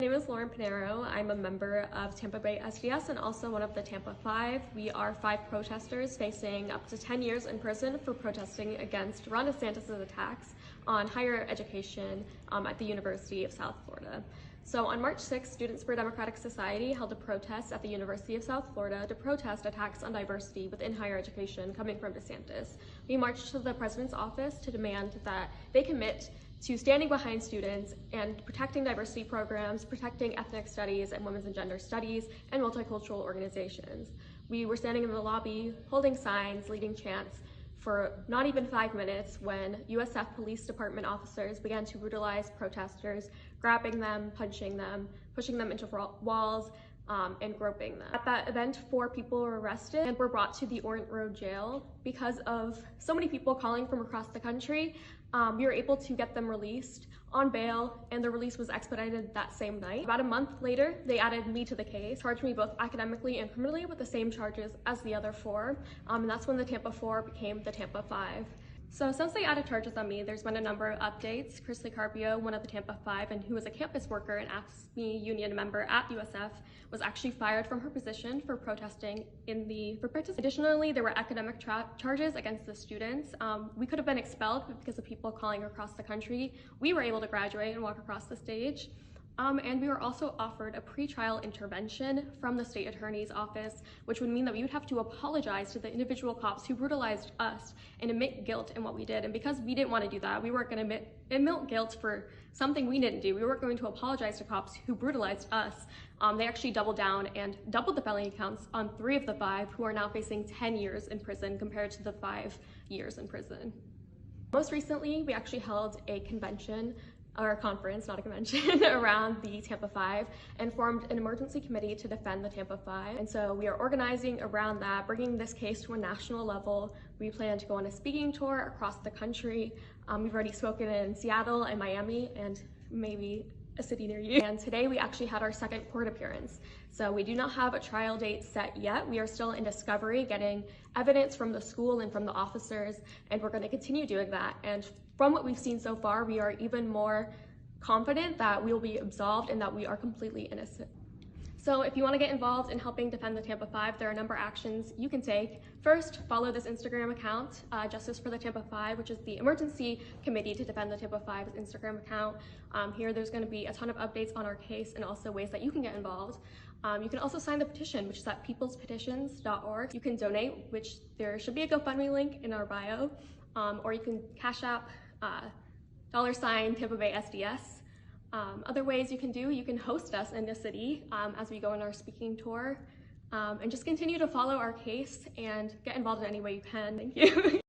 My name is Lauren Pineiro. I'm a member of Tampa Bay SDS and also one of the Tampa 5. We are 5 protesters facing up to 10 years in prison for protesting against Ron DeSantis' attacks on higher education at the University of South Florida. So on March 6th, Students for Democratic Society held a protest at the University of South Florida to protest attacks on diversity within higher education coming from DeSantis. We marched to the president's office to demand that they commit to standing behind students and protecting diversity programs, protecting ethnic studies and women's and gender studies, and multicultural organizations. We were standing in the lobby, holding signs, leading chants for not even 5 minutes when USF Police Department officers began to brutalize protesters, grabbing them, punching them, pushing them into walls, and groping them. At that event, 4 people were arrested and were brought to the Orient Road jail. Because of so many people calling from across the country, we were able to get them released on bail, and the release was expedited that same night. About a month later, they added me to the case, charged me both academically and criminally with the same charges as the other 4, and that's when the Tampa 4 became the Tampa 5. So since they added charges on me, there's been a number of updates. Chris Carpio, one of the Tampa 5 and who was a campus worker and AFSCME union member at USF, was actually fired from her position for protesting Additionally, there were academic charges against the students. We could have been expelled because of people calling across the country. We were able to graduate and walk across the stage. And we were also offered a pretrial intervention from the state attorney's office, which would mean that we would have to apologize to the individual cops who brutalized us and admit guilt in what we did. And because we didn't want to do that, we weren't going to admit guilt for something we didn't do. We weren't going to apologize to cops who brutalized us. They actually doubled down and doubled the felony counts on 3 of the 5 who are now facing 10 years in prison compared to the 5 years in prison. Most recently, we actually held a convention, or a conference, not a convention, around the Tampa 5 and formed an emergency committee to defend the Tampa 5. And so we are organizing around that, bringing this case to a national level. We plan to go on a speaking tour across the country. We've already spoken in Seattle and Miami and maybe a city near you. And today we actually had our 2nd court appearance. So we do not have a trial date set yet. We are still in discovery, getting evidence from the school and from the officers, and we're going to continue doing that. And from what we've seen so far, we are even more confident that we will be absolved and that we are completely innocent. So if you want to get involved in helping defend the Tampa 5, there are a number of actions you can take. First, follow this Instagram account, Justice for the Tampa 5, which is the emergency committee to defend the Tampa 5's Instagram account. Here there's going to be a ton of updates on our case and also ways that you can get involved. You can also sign the petition, which is at peoplespetitions.org. You can donate, which there should be a GoFundMe link in our bio, or you can Cash App $ Tampa Bay SDS. Other ways you can host us in the city as we go on our speaking tour, and just continue to follow our case and get involved in any way you can. Thank you.